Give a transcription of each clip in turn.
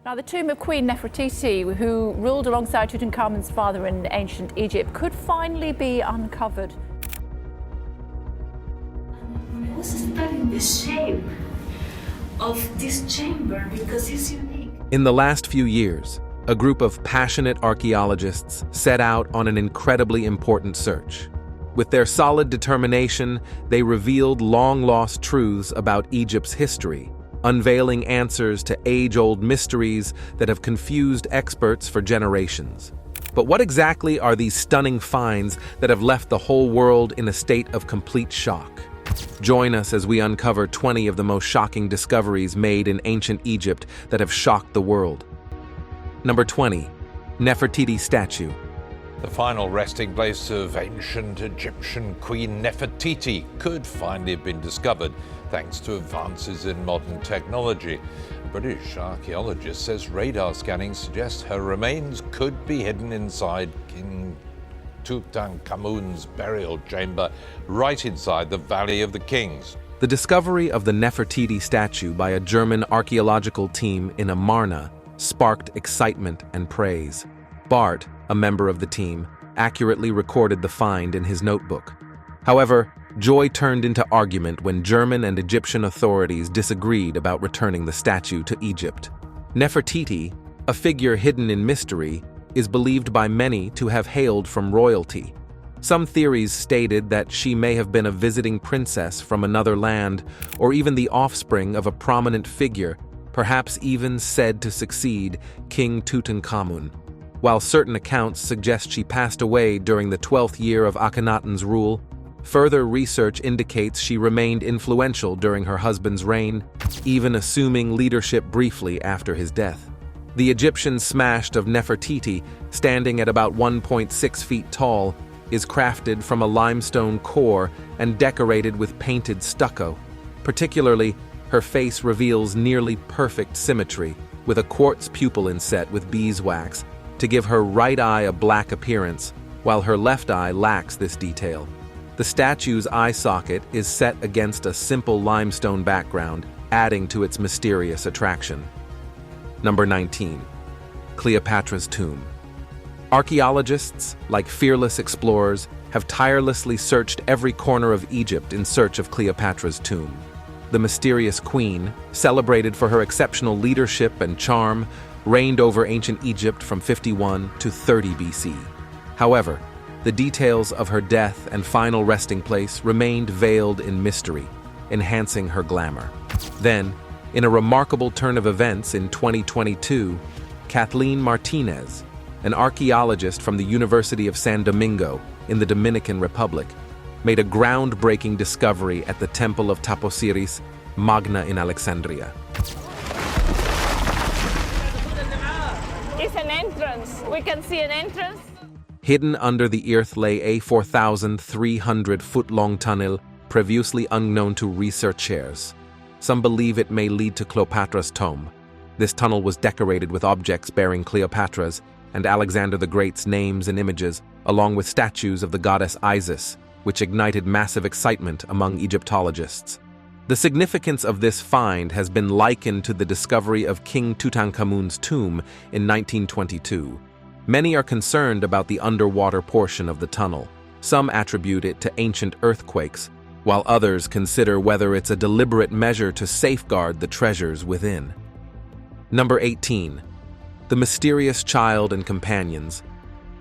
Now, the tomb of Queen Nefertiti, who ruled alongside Tutankhamun's father in ancient Egypt, could finally be uncovered. I was studying the shape of this chamber because it's unique. In the last few years, a group of passionate archaeologists set out on an incredibly important search. With their solid determination, they revealed long-lost truths about Egypt's history, unveiling answers to age-old mysteries that have confused experts for generations. But what exactly are these stunning finds that have left the whole world in a state of complete shock? Join us as we uncover 20 of the most shocking discoveries made in ancient Egypt that have shocked the world. Number 20. Nefertiti statue. The final resting place of ancient Egyptian Queen Nefertiti could finally have been discovered thanks to advances in modern technology. British archaeologists says radar scanning suggests her remains could be hidden inside King Tutankhamun's burial chamber, right inside the Valley of the Kings. The discovery of the Nefertiti statue by a German archaeological team in Amarna sparked excitement and praise. Bart, a member of the team, accurately recorded the find in his notebook. However, joy turned into argument when German and Egyptian authorities disagreed about returning the statue to Egypt. Nefertiti, a figure hidden in mystery, is believed by many to have hailed from royalty. Some theories stated that she may have been a visiting princess from another land, or even the offspring of a prominent figure, perhaps even said to succeed King Tutankhamun. While certain accounts suggest she passed away during the 12th year of Akhenaten's rule, further research indicates she remained influential during her husband's reign, even assuming leadership briefly after his death. The Egyptian smashed of Nefertiti, standing at about 1.6 feet tall, is crafted from a limestone core and decorated with painted stucco. Particularly, her face reveals nearly perfect symmetry, with a quartz pupil inset with beeswax to give her right eye a black appearance, while her left eye lacks this detail. The statue's eye socket is set against a simple limestone background, adding to its mysterious attraction. Number 19. Cleopatra's tomb. Archaeologists, like fearless explorers, have tirelessly searched every corner of Egypt in search of Cleopatra's tomb. The mysterious queen, celebrated for her exceptional leadership and charm, reigned over ancient Egypt from 51 to 30 BC. However, the details of her death and final resting place remained veiled in mystery, enhancing her glamour. Then, in a remarkable turn of events in 2022, Kathleen Martinez, an archaeologist from the University of San Domingo in the Dominican Republic, made a groundbreaking discovery at the Temple of Taposiris, Magna in Alexandria. It's an entrance. We can see an entrance. Hidden under the earth lay a 4,300-foot-long tunnel previously unknown to researchers. Some believe it may lead to Cleopatra's tomb. This tunnel was decorated with objects bearing Cleopatra's and Alexander the Great's names and images, along with statues of the goddess Isis, which ignited massive excitement among Egyptologists. The significance of this find has been likened to the discovery of King Tutankhamun's tomb in 1922. Many are concerned about the underwater portion of the tunnel. Some attribute it to ancient earthquakes, while others consider whether it's a deliberate measure to safeguard the treasures within. Number 18. The mysterious child and companions.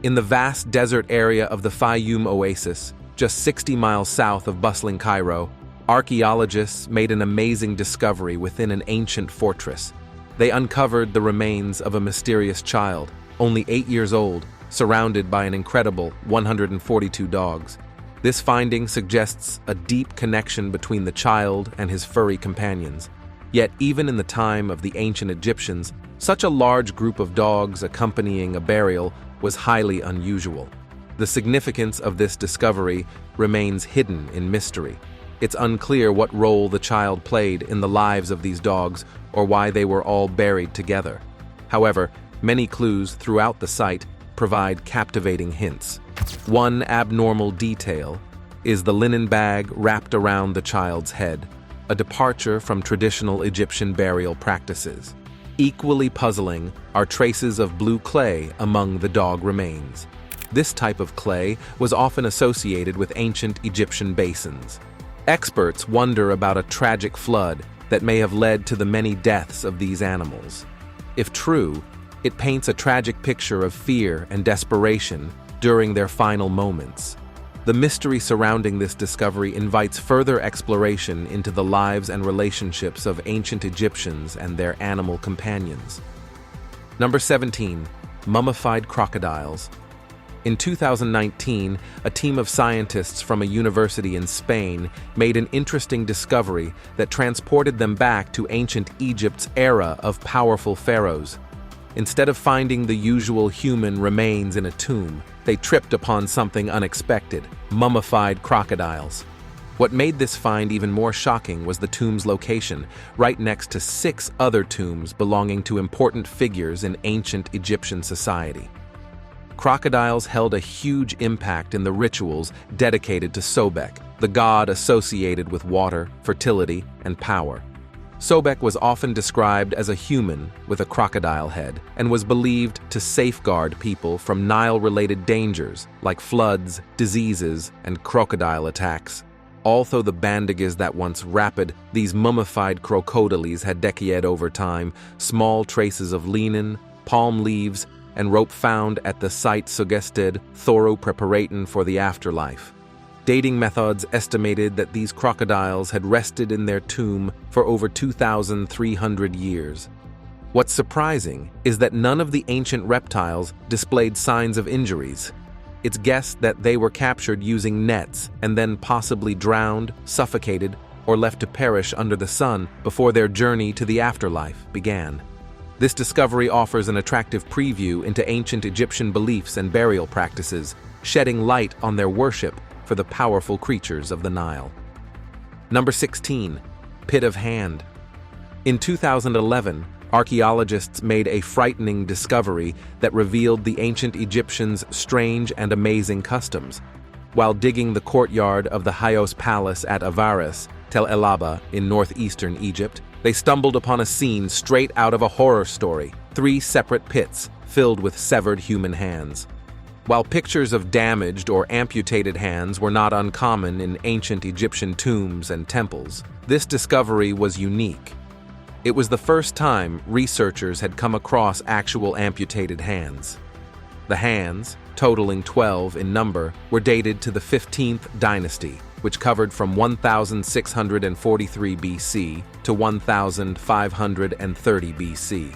In the vast desert area of the Fayoum Oasis, just 60 miles south of bustling Cairo, archaeologists made an amazing discovery within an ancient fortress. They uncovered the remains of a mysterious child, only 8 years old, surrounded by an incredible 142 dogs. This finding suggests a deep connection between the child and his furry companions. Yet even in the time of the ancient Egyptians, such a large group of dogs accompanying a burial was highly unusual. The significance of this discovery remains hidden in mystery. It's unclear what role the child played in the lives of these dogs or why they were all buried together. However, many clues throughout the site provide captivating hints. One abnormal detail is the linen bag wrapped around the child's head, a departure from traditional Egyptian burial practices. Equally puzzling are traces of blue clay among the dog remains. This type of clay was often associated with ancient Egyptian basins. Experts wonder about a tragic flood that may have led to the many deaths of these animals. If true, it paints a tragic picture of fear and desperation during their final moments. The mystery surrounding this discovery invites further exploration into the lives and relationships of ancient Egyptians and their animal companions. Number 17. Mummified crocodiles. In 2019, a team of scientists from a university in Spain made an interesting discovery that transported them back to ancient Egypt's era of powerful pharaohs. Instead of finding the usual human remains in a tomb, they tripped upon something unexpected: mummified crocodiles. What made this find even more shocking was the tomb's location, right next to 6 other tombs belonging to important figures in ancient Egyptian society. Crocodiles held a huge impact in the rituals dedicated to Sobek, the god associated with water, fertility, and power. Sobek was often described as a human with a crocodile head and was believed to safeguard people from Nile-related dangers like floods, diseases, and crocodile attacks. Although the bandages that once wrapped these mummified crocodiles had decayed over time, small traces of linen, palm leaves, and rope found at the site suggested thorough preparation for the afterlife. Dating methods estimated that these crocodiles had rested in their tomb for over 2,300 years. What's surprising is that none of the ancient reptiles displayed signs of injuries. It's guessed that they were captured using nets and then possibly drowned, suffocated, or left to perish under the sun before their journey to the afterlife began. This discovery offers an attractive preview into ancient Egyptian beliefs and burial practices, shedding light on their worship for the powerful creatures of the Nile. Number 16. Pit of Hand. In 2011, archaeologists made a frightening discovery that revealed the ancient Egyptians' strange and amazing customs. While digging the courtyard of the Haos Palace at Avaris, Tel El-Abba in northeastern Egypt, they stumbled upon a scene straight out of a horror story: 3 separate pits filled with severed human hands. While pictures of damaged or amputated hands were not uncommon in ancient Egyptian tombs and temples, this discovery was unique. It was the first time researchers had come across actual amputated hands. The hands, totaling 12 in number, were dated to the 15th dynasty, which covered from 1643 BC to 1530 BC.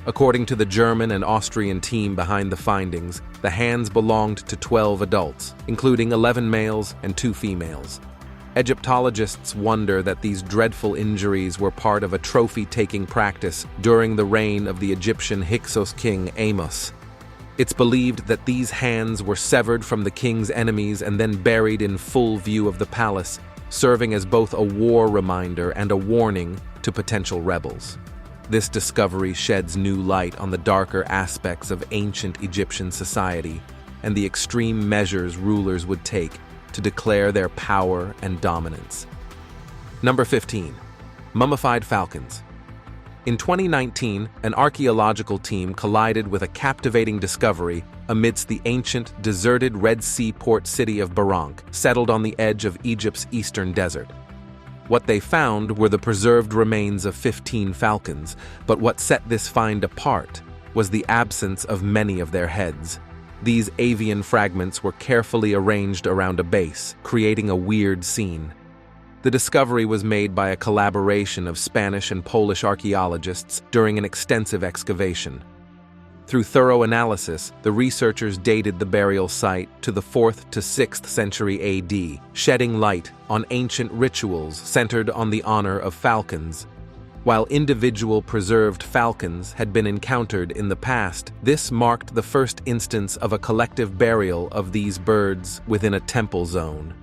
According to the German and Austrian team behind the findings, the hands belonged to 12 adults, including 11 males and 2 females. Egyptologists wonder that these dreadful injuries were part of a trophy-taking practice during the reign of the Egyptian Hyksos king Amos. It's believed that these hands were severed from the king's enemies and then buried in full view of the palace, serving as both a war reminder and a warning to potential rebels. This discovery sheds new light on the darker aspects of ancient Egyptian society and the extreme measures rulers would take to declare their power and dominance. Number 15. Mummified falcons. In 2019, an archaeological team collided with a captivating discovery amidst the ancient, deserted Red Sea port city of Barank, settled on the edge of Egypt's eastern desert. What they found were the preserved remains of 15 falcons, but what set this find apart was the absence of many of their heads. These avian fragments were carefully arranged around a base, creating a weird scene. The discovery was made by a collaboration of Spanish and Polish archaeologists during an extensive excavation. Through thorough analysis, the researchers dated the burial site to the 4th to 6th century AD, shedding light on ancient rituals centered on the honor of falcons. While individual preserved falcons had been encountered in the past, this marked the first instance of a collective burial of these birds within a temple zone.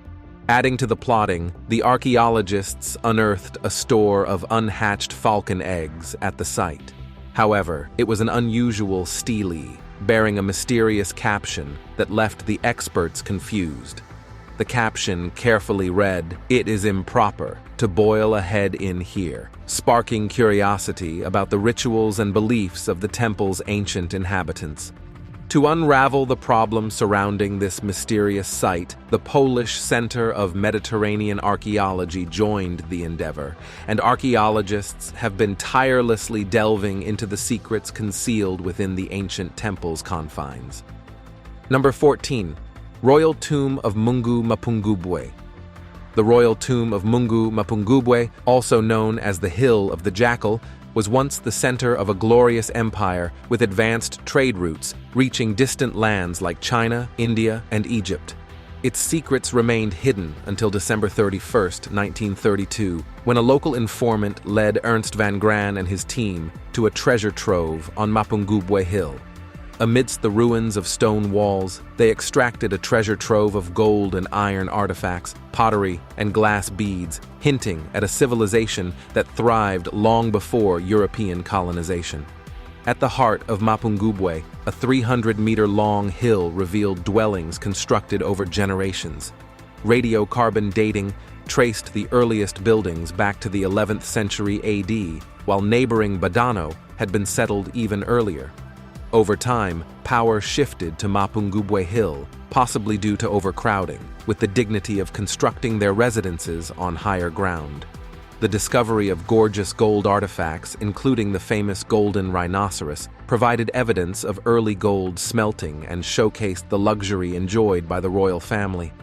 Adding to the plotting, the archaeologists unearthed a store of unhatched falcon eggs at the site. However, it was an unusual stele, bearing a mysterious caption that left the experts confused. The caption carefully read, "It is improper to boil a head in here," sparking curiosity about the rituals and beliefs of the temple's ancient inhabitants. To unravel the problem surrounding this mysterious site, the Polish Center of Mediterranean Archaeology joined the endeavor, and archaeologists have been tirelessly delving into the secrets concealed within the ancient temple's confines. Number 14. Royal Tomb of Mungu Mapungubwe. The Royal Tomb of Mungu Mapungubwe, also known as the Hill of the Jackal, was once the center of a glorious empire with advanced trade routes reaching distant lands like China, India, and Egypt. Its secrets remained hidden until December 31, 1932, when a local informant led Ernst van Gran and his team to a treasure trove on Mapungubwe Hill. Amidst the ruins of stone walls, they extracted a treasure trove of gold and iron artifacts, pottery, and glass beads, hinting at a civilization that thrived long before European colonization. At the heart of Mapungubwe, a 300-meter-long hill revealed dwellings constructed over generations. Radiocarbon dating traced the earliest buildings back to the 11th century AD, while neighboring Badano had been settled even earlier. Over time, power shifted to Mapungubwe Hill, possibly due to overcrowding, with the dignity of constructing their residences on higher ground. The discovery of gorgeous gold artifacts, including the famous golden rhinoceros, provided evidence of early gold smelting and showcased the luxury enjoyed by the royal family.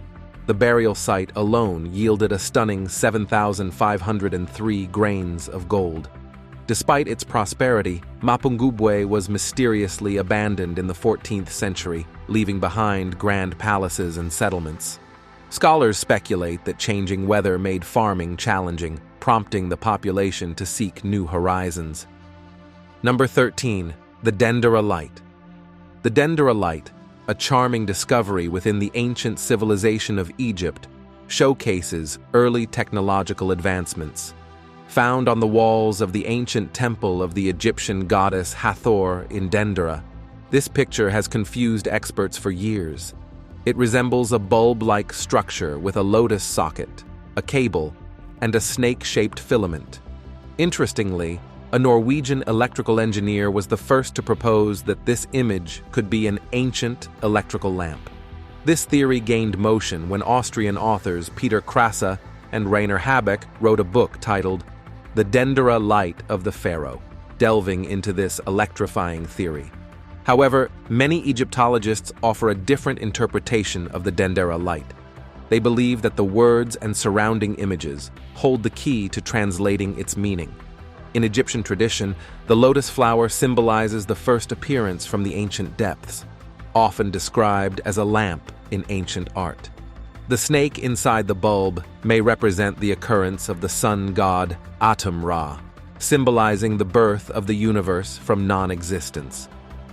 The burial site alone yielded a stunning 7,503 grains of gold. Despite its prosperity, Mapungubwe was mysteriously abandoned in the 14th century, leaving behind grand palaces and settlements. Scholars speculate that changing weather made farming challenging, prompting the population to seek new horizons. Number 13. The Dendera Light. The Dendera Light, a charming discovery within the ancient civilization of Egypt, showcases early technological advancements. Found on the walls of the ancient temple of the Egyptian goddess Hathor in Dendera, this picture has confused experts for years. It resembles a bulb-like structure with a lotus socket, a cable, and a snake-shaped filament. Interestingly, a Norwegian electrical engineer was the first to propose that this image could be an ancient electrical lamp. This theory gained motion when Austrian authors Peter Krasse and Rainer Habeck wrote a book titled The Dendera Light of the Pharaoh, delving into this electrifying theory. However, many Egyptologists offer a different interpretation of the Dendera light. They believe that the words and surrounding images hold the key to translating its meaning. In Egyptian tradition, the lotus flower symbolizes the first appearance from the ancient depths, often described as a lamp in ancient art. The snake inside the bulb may represent the occurrence of the sun god Atum-Ra, symbolizing the birth of the universe from non-existence.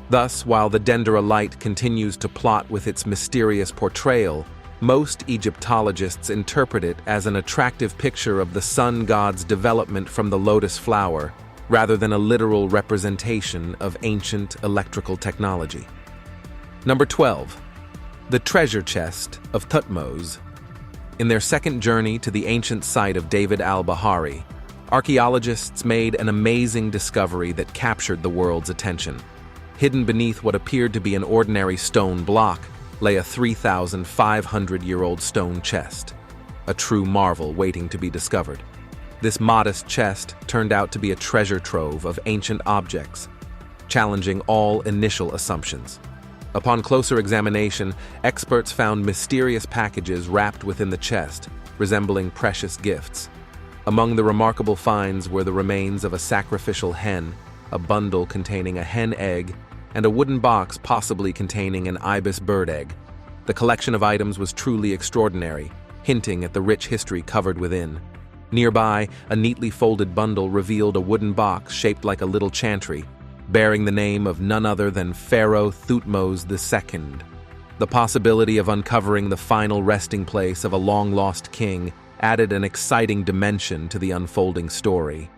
Thus, while the Dendera light continues to plot with its mysterious portrayal, most Egyptologists interpret it as an attractive picture of the sun god's development from the lotus flower, rather than a literal representation of ancient electrical technology. Number 12. The treasure chest of Thutmose. In their second journey to the ancient site of David al-Bahari, archaeologists made an amazing discovery that captured the world's attention. Hidden beneath what appeared to be an ordinary stone block lay a 3,500-year-old stone chest, a true marvel waiting to be discovered. This modest chest turned out to be a treasure trove of ancient objects, challenging all initial assumptions. Upon closer examination, experts found mysterious packages wrapped within the chest, resembling precious gifts. Among the remarkable finds were the remains of a sacrificial hen, a bundle containing a hen egg, and a wooden box possibly containing an ibis bird egg. The collection of items was truly extraordinary, hinting at the rich history covered within. Nearby, a neatly folded bundle revealed a wooden box shaped like a little chantry, bearing the name of none other than Pharaoh Thutmose II. The possibility of uncovering the final resting place of a long-lost king added an exciting dimension to the unfolding story.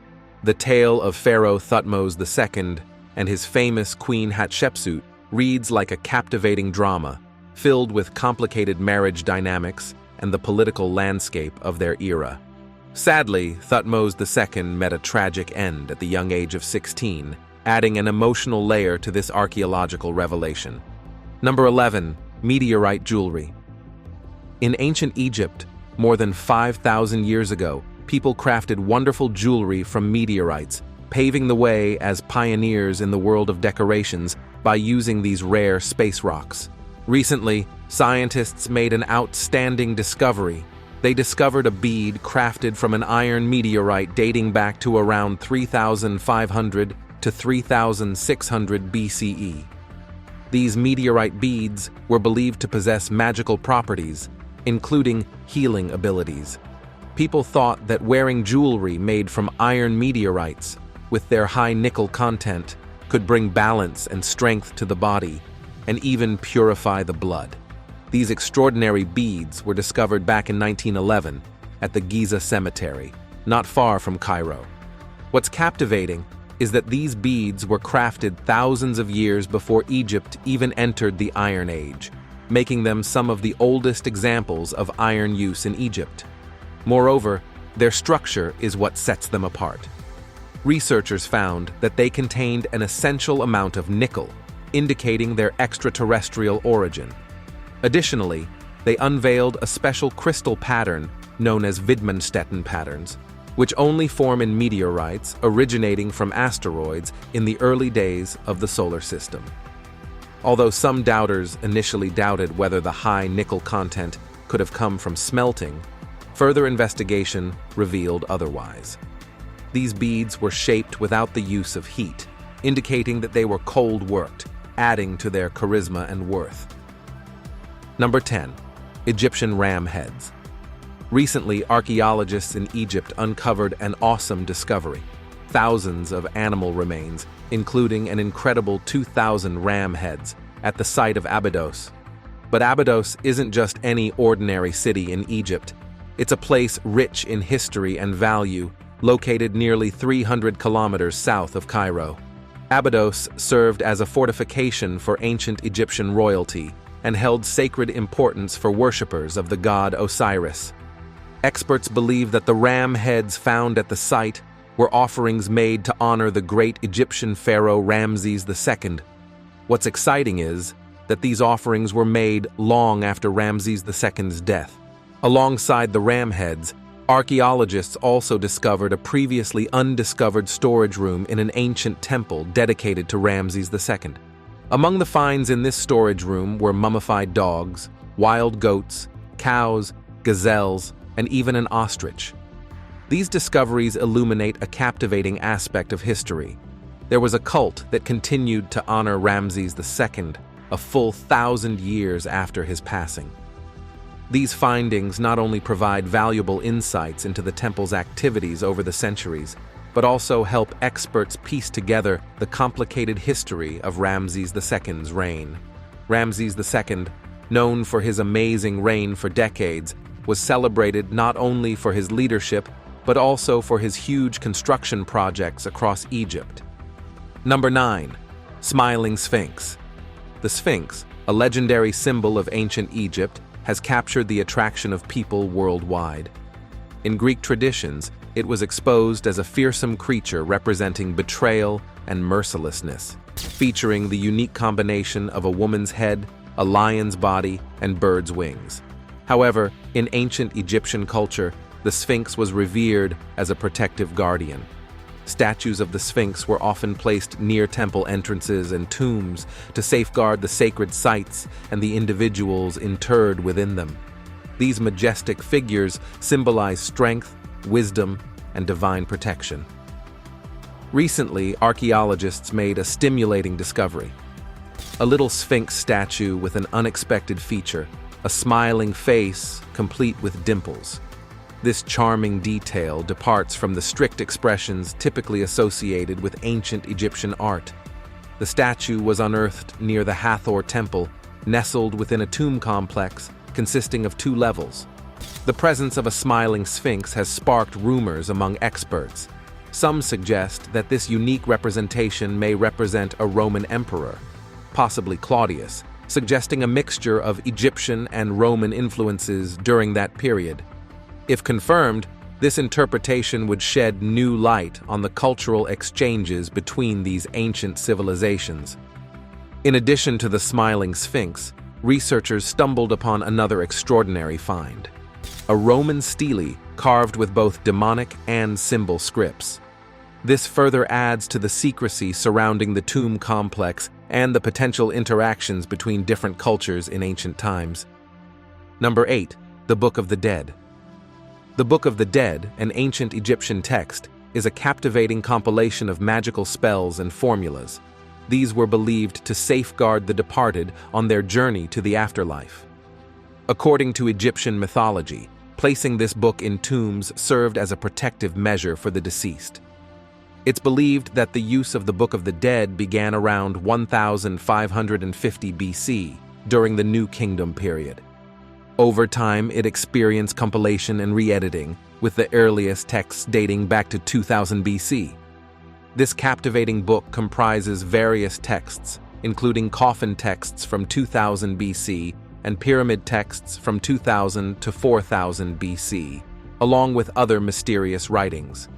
The tale of Pharaoh Thutmose II and his famous Queen Hatshepsut reads like a captivating drama, filled with complicated marriage dynamics, and the political landscape of their era. Sadly, Thutmose II met a tragic end at the young age of 16, adding an emotional layer to this archaeological revelation. Number 11. Meteorite jewelry. In ancient Egypt, more than 5,000 years ago, people crafted wonderful jewelry from meteorites, paving the way as pioneers in the world of decorations by using these rare space rocks. Recently, scientists made an outstanding discovery. They discovered a bead crafted from an iron meteorite dating back to around 3,500 to 3,600 BCE. These meteorite beads were believed to possess magical properties, including healing abilities. People thought that wearing jewelry made from iron meteorites, with their high nickel content, could bring balance and strength to the body, and even purify the blood. These extraordinary beads were discovered back in 1911 at the Giza Cemetery, not far from Cairo. What's captivating is that these beads were crafted thousands of years before Egypt even entered the Iron Age, making them some of the oldest examples of iron use in Egypt. Moreover, their structure is what sets them apart. Researchers found that they contained an essential amount of nickel, indicating their extraterrestrial origin. Additionally, they unveiled a special crystal pattern known as Widmanstätten patterns, which only form in meteorites originating from asteroids in the early days of the solar system. Although some doubters initially doubted whether the high nickel content could have come from smelting, further investigation revealed otherwise. These beads were shaped without the use of heat, indicating that they were cold-worked, adding to their charisma and worth. Number 10. Egyptian ram heads. Recently, archaeologists in Egypt uncovered an awesome discovery: thousands of animal remains, including an incredible 2,000 ram heads, at the site of Abydos. But Abydos isn't just any ordinary city in Egypt. It's a place rich in history and value, located nearly 300 kilometers south of Cairo. Abydos served as a fortification for ancient Egyptian royalty and held sacred importance for worshippers of the god Osiris. Experts believe that the ram heads found at the site were offerings made to honor the great Egyptian pharaoh Ramses II. What's exciting is that these offerings were made long after Ramses II's death. Alongside the ram heads, archaeologists also discovered a previously undiscovered storage room in an ancient temple dedicated to Ramses II. Among the finds in this storage room were mummified dogs, wild goats, cows, gazelles, and even an ostrich. These discoveries illuminate a captivating aspect of history. There was a cult that continued to honor Ramses II a full 1,000 years after his passing. These findings not only provide valuable insights into the temple's activities over the centuries, but also help experts piece together the complicated history of Ramses II's reign. Ramses II, known for his amazing reign for decades, was celebrated not only for his leadership, but also for his huge construction projects across Egypt. Number 9. Smiling Sphinx. The Sphinx, a legendary symbol of ancient Egypt, has captured the attraction of people worldwide. In Greek traditions, it was exposed as a fearsome creature representing betrayal and mercilessness, featuring the unique combination of a woman's head, a lion's body, and bird's wings. However, in ancient Egyptian culture, the Sphinx was revered as a protective guardian. Statues of the Sphinx were often placed near temple entrances and tombs to safeguard the sacred sites and the individuals interred within them. These majestic figures symbolize strength, wisdom, and divine protection. Recently, archaeologists made a stimulating discovery: a little Sphinx statue with an unexpected feature, a smiling face complete with dimples. This charming detail departs from the strict expressions typically associated with ancient Egyptian art. The statue was unearthed near the Hathor Temple, nestled within a tomb complex consisting of 2 levels. The presence of a smiling Sphinx has sparked rumors among experts. Some suggest that this unique representation may represent a Roman emperor, possibly Claudius, suggesting a mixture of Egyptian and Roman influences during that period. If confirmed, this interpretation would shed new light on the cultural exchanges between these ancient civilizations. In addition to the smiling sphinx, researchers stumbled upon another extraordinary find: a Roman stele carved with both demonic and symbol scripts. This further adds to the secrecy surrounding the tomb complex and the potential interactions between different cultures in ancient times. Number 8. The Book of the Dead. The Book of the Dead, an ancient Egyptian text, is a captivating compilation of magical spells and formulas. These were believed to safeguard the departed on their journey to the afterlife. According to Egyptian mythology, placing this book in tombs served as a protective measure for the deceased. It's believed that the use of the Book of the Dead began around 1550 BC, during the New Kingdom period. Over time, it experienced compilation and re-editing, with the earliest texts dating back to 2000 BC. This captivating book comprises various texts, including coffin texts from 2000 BC and pyramid texts from 2000 to 4000 BC, along with other mysterious writings.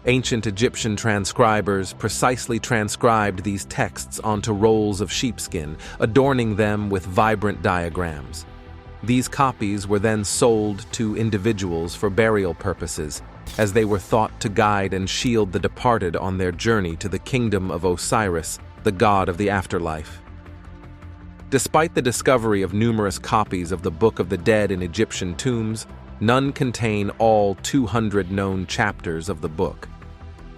Ancient Egyptian transcribers precisely transcribed these texts onto rolls of sheepskin, adorning them with vibrant diagrams. These copies were then sold to individuals for burial purposes, as they were thought to guide and shield the departed on their journey to the kingdom of Osiris, the god of the afterlife. Despite the discovery of numerous copies of the Book of the Dead in Egyptian tombs, none contain all 200 known chapters of the book.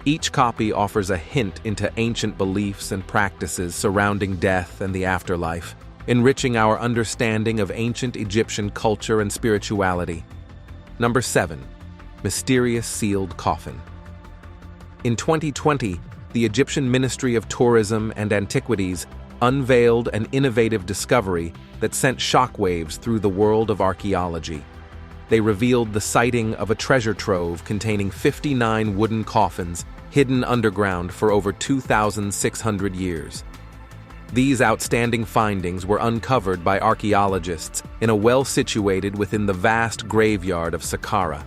Each copy offers a hint into ancient beliefs and practices surrounding death and the afterlife, enriching our understanding of ancient Egyptian culture and spirituality. Number 7. Mysterious Sealed Coffin. In 2020, the Egyptian Ministry of Tourism and Antiquities unveiled an innovative discovery that sent shockwaves through the world of archaeology. They revealed the sighting of a treasure trove containing 59 wooden coffins hidden underground for over 2,600 years. These outstanding findings were uncovered by archaeologists in a well situated within the vast graveyard of Saqqara.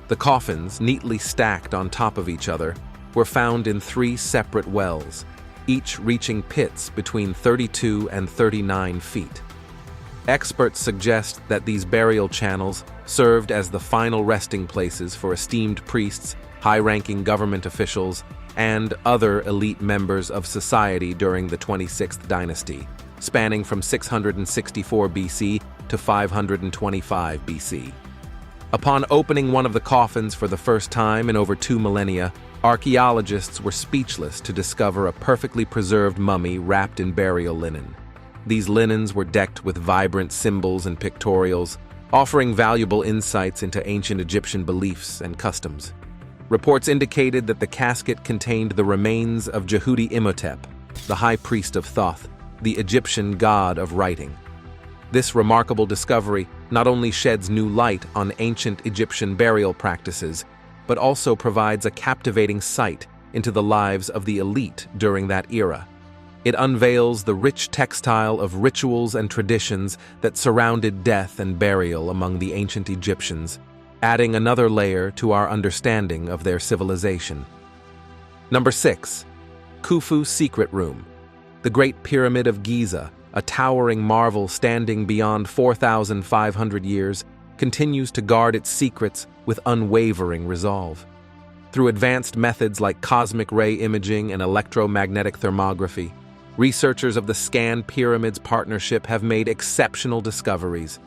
The coffins, neatly stacked on top of each other, were found in 3 separate wells, each reaching pits between 32 and 39 feet. Experts suggest that these burial channels served as the final resting places for esteemed priests, high-ranking government officials, and other elite members of society during the 26th dynasty, spanning from 664 BC to 525 BC. Upon opening one of the coffins for the first time in over 2 millennia, archaeologists were speechless to discover a perfectly preserved mummy wrapped in burial linen. These linens were decked with vibrant symbols and pictorials, offering valuable insights into ancient Egyptian beliefs and customs. Reports indicated that the casket contained the remains of Jehudi Imhotep, the high priest of Thoth, the Egyptian god of writing. This remarkable discovery not only sheds new light on ancient Egyptian burial practices, but also provides a captivating sight into the lives of the elite during that era. It unveils the rich textile of rituals and traditions that surrounded death and burial among the ancient Egyptians, adding another layer to our understanding of their civilization. Number 6. Khufu's Secret Room. The Great Pyramid of Giza, a towering marvel standing beyond 4,500 years, continues to guard its secrets with unwavering resolve. Through advanced methods like cosmic ray imaging and electromagnetic thermography, researchers of the Scan Pyramids Partnership have made exceptional discoveries.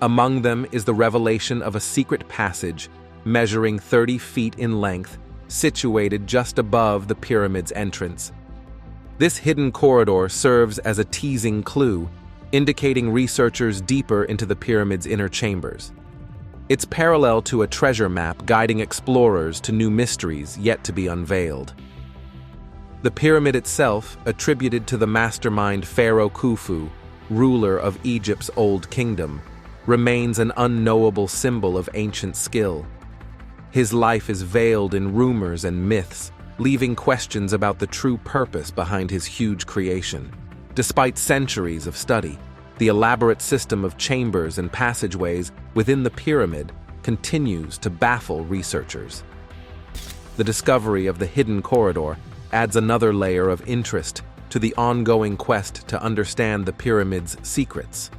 Among them is the revelation of a secret passage measuring 30 feet in length, situated just above the pyramid's entrance. This hidden corridor serves as a teasing clue, indicating researchers deeper into the pyramid's inner chambers. It's parallel to a treasure map guiding explorers to new mysteries yet to be unveiled. The pyramid itself, attributed to the mastermind Pharaoh Khufu, ruler of Egypt's Old Kingdom, remains an unknowable symbol of ancient skill. His life is veiled in rumors and myths, leaving questions about the true purpose behind his huge creation. Despite centuries of study, the elaborate system of chambers and passageways within the pyramid continues to baffle researchers. The discovery of the hidden corridor adds another layer of interest to the ongoing quest to understand the pyramid's secrets.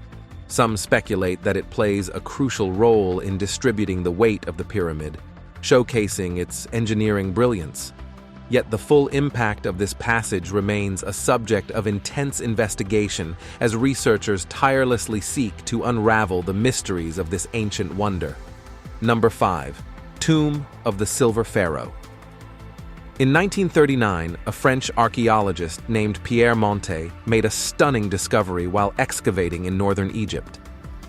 Some speculate that it plays a crucial role in distributing the weight of the pyramid, showcasing its engineering brilliance. Yet the full impact of this passage remains a subject of intense investigation as researchers tirelessly seek to unravel the mysteries of this ancient wonder. Number 5. Tomb of the Silver Pharaoh. In 1939, a French archaeologist named Pierre Montet made a stunning discovery while excavating in northern Egypt.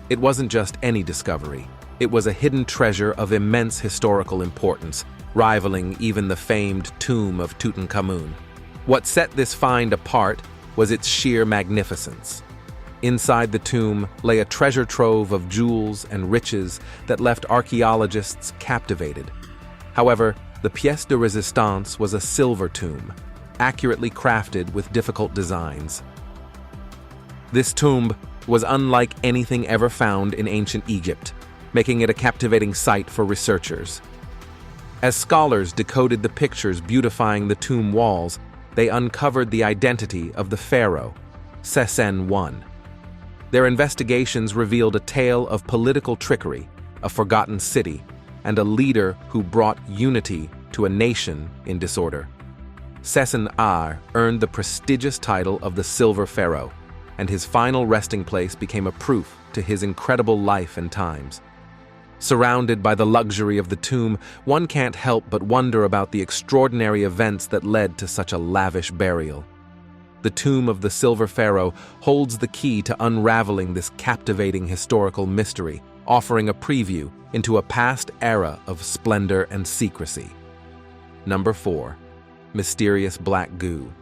It wasn't just any discovery. It was a hidden treasure of immense historical importance, rivaling even the famed tomb of Tutankhamun. What set this find apart was its sheer magnificence. Inside the tomb lay a treasure trove of jewels and riches that left archaeologists captivated. However, the pièce de résistance was a silver tomb, accurately crafted with difficult designs. This tomb was unlike anything ever found in ancient Egypt, making it a captivating sight for researchers. As scholars decoded the pictures beautifying the tomb walls, they uncovered the identity of the pharaoh, Sesen I. Their investigations revealed a tale of political trickery, a forgotten city, and a leader who brought unity to a nation in disorder. Sesen I earned the prestigious title of the Silver Pharaoh, and his final resting place became a proof to his incredible life and times. Surrounded by the luxury of the tomb, one can't help but wonder about the extraordinary events that led to such a lavish burial. The tomb of the Silver Pharaoh holds the key to unraveling this captivating historical mystery, offering a preview into a past era of splendor and secrecy. Number 4. Mysterious black goo.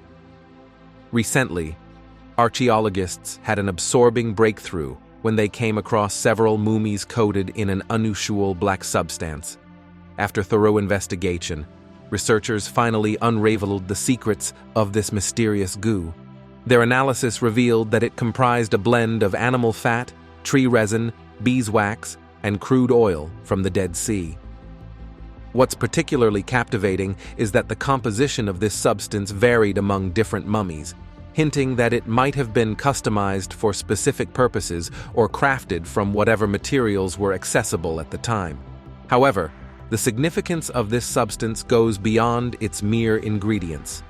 Recently, archaeologists had an absorbing breakthrough when they came across several mummies coated in an unusual black substance. After thorough investigation, researchers finally unraveled the secrets of this mysterious goo. Their analysis revealed that it comprised a blend of animal fat, tree resin, beeswax, and crude oil from the Dead Sea. What's particularly captivating is that the composition of this substance varied among different mummies, hinting that it might have been customized for specific purposes or crafted from whatever materials were accessible at the time. However, the significance of this substance goes beyond its mere ingredients.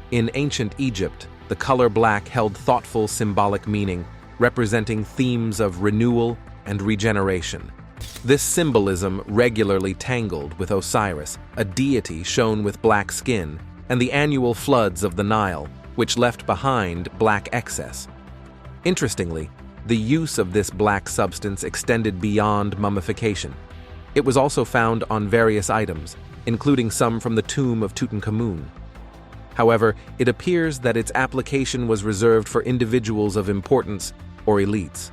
In ancient Egypt, the color black held thoughtful symbolic meaning, representing themes of renewal and regeneration. This symbolism regularly tangled with Osiris, a deity shown with black skin, and the annual floods of the Nile, which left behind black excess. Interestingly, the use of this black substance extended beyond mummification. It was also found on various items, including some from the tomb of Tutankhamun. However, it appears that its application was reserved for individuals of importance or elites.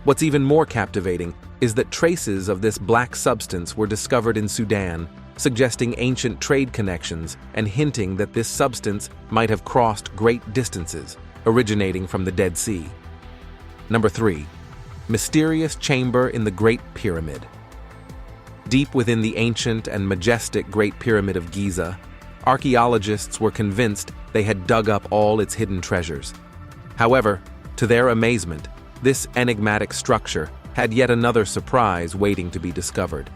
What's even more captivating is that traces of this black substance were discovered in Sudan, suggesting ancient trade connections and hinting that this substance might have crossed great distances, originating from the Dead Sea. Number 3. Mysterious chamber in the Great Pyramid. Deep within the ancient and majestic Great Pyramid of Giza, archaeologists were convinced they had dug up all its hidden treasures. However, to their amazement, this enigmatic structure had yet another surprise waiting to be discovered.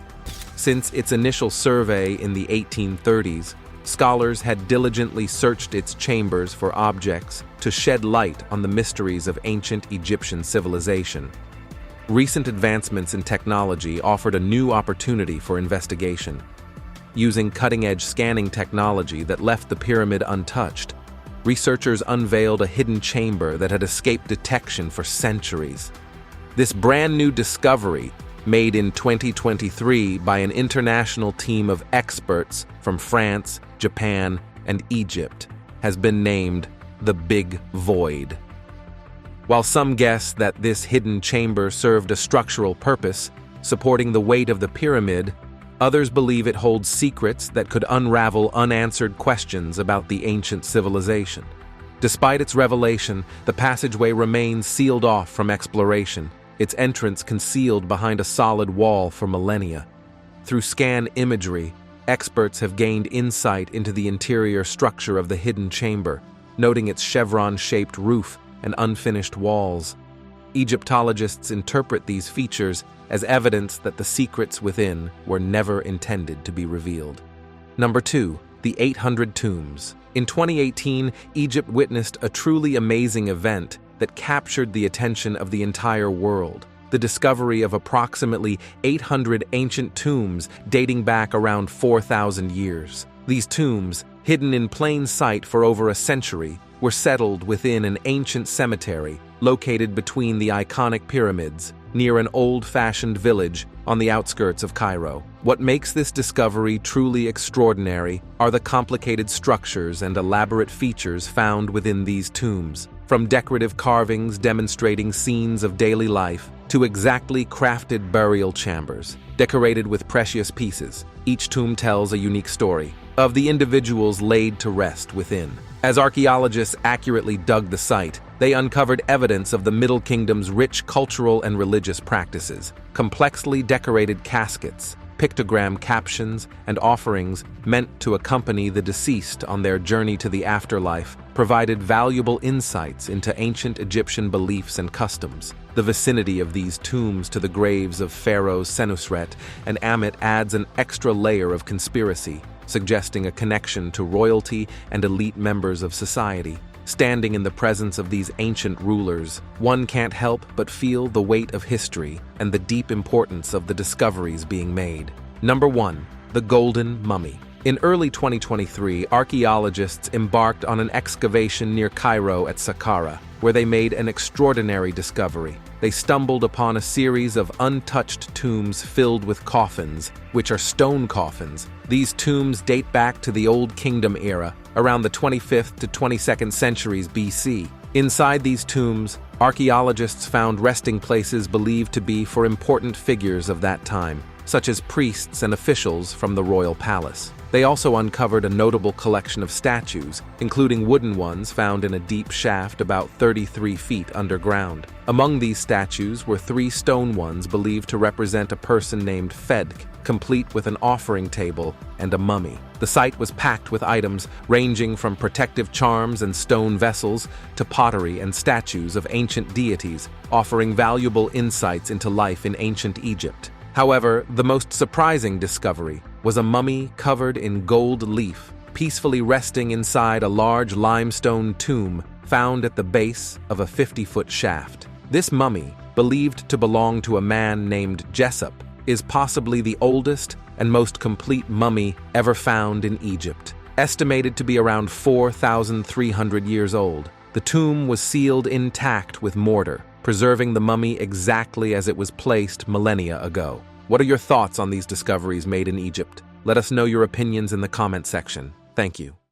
Since its initial survey in the 1830s, scholars had diligently searched its chambers for objects to shed light on the mysteries of ancient Egyptian civilization. Recent advancements in technology offered a new opportunity for investigation. Using cutting-edge scanning technology that left the pyramid untouched, researchers unveiled a hidden chamber that had escaped detection for centuries. This brand-new discovery, made in 2023 by an international team of experts from France, Japan, and Egypt, has been named the Big Void. While some guess that this hidden chamber served a structural purpose, supporting the weight of the pyramid, others believe it holds secrets that could unravel unanswered questions about the ancient civilization. Despite its revelation, the passageway remains sealed off from exploration, its entrance concealed behind a solid wall for millennia. Through scan imagery, experts have gained insight into the interior structure of the hidden chamber, noting its chevron-shaped roof and unfinished walls. Egyptologists interpret these features as evidence that the secrets within were never intended to be revealed. Number 2. The 800 Tombs. In 2018, Egypt witnessed a truly amazing event that captured the attention of the entire world: the discovery of approximately 800 ancient tombs dating back around 4,000 years. These tombs, hidden in plain sight for over a century, were settled within an ancient cemetery located between the iconic pyramids, near an old-fashioned village on the outskirts of Cairo. What makes this discovery truly extraordinary are the complicated structures and elaborate features found within these tombs. From decorative carvings demonstrating scenes of daily life to exactly crafted burial chambers, decorated with precious pieces, each tomb tells a unique story of the individuals laid to rest within. As archaeologists accurately dug the site, they uncovered evidence of the Middle Kingdom's rich cultural and religious practices. Complexly decorated caskets, pictogram captions, and offerings meant to accompany the deceased on their journey to the afterlife provided valuable insights into ancient Egyptian beliefs and customs. The vicinity of these tombs to the graves of pharaohs Senusret and Amit adds an extra layer of conspiracy, suggesting a connection to royalty and elite members of society. Standing in the presence of these ancient rulers, one can't help but feel the weight of history and the deep importance of the discoveries being made. Number 1. The Golden Mummy. In early 2023, archaeologists embarked on an excavation near Cairo at Saqqara, where they made an extraordinary discovery. They stumbled upon a series of untouched tombs filled with coffins, which are stone coffins. These tombs date back to the Old Kingdom era, around the 25th to 22nd centuries BC. Inside these tombs, archaeologists found resting places believed to be for important figures of that time, such as priests and officials from the royal palace. They also uncovered a notable collection of statues, including wooden ones found in a deep shaft about 33 feet underground. Among these statues were 3 stone ones believed to represent a person named Fedk, complete with an offering table and a mummy. The site was packed with items ranging from protective charms and stone vessels to pottery and statues of ancient deities, offering valuable insights into life in ancient Egypt. However, the most surprising discovery was a mummy covered in gold leaf, peacefully resting inside a large limestone tomb found at the base of a 50-foot shaft. This mummy, believed to belong to a man named Jessup, is possibly the oldest and most complete mummy ever found in Egypt. Estimated to be around 4,300 years old, the tomb was sealed intact with mortar, preserving the mummy exactly as it was placed millennia ago. What are your thoughts on these discoveries made in Egypt? Let us know your opinions in the comment section. Thank you.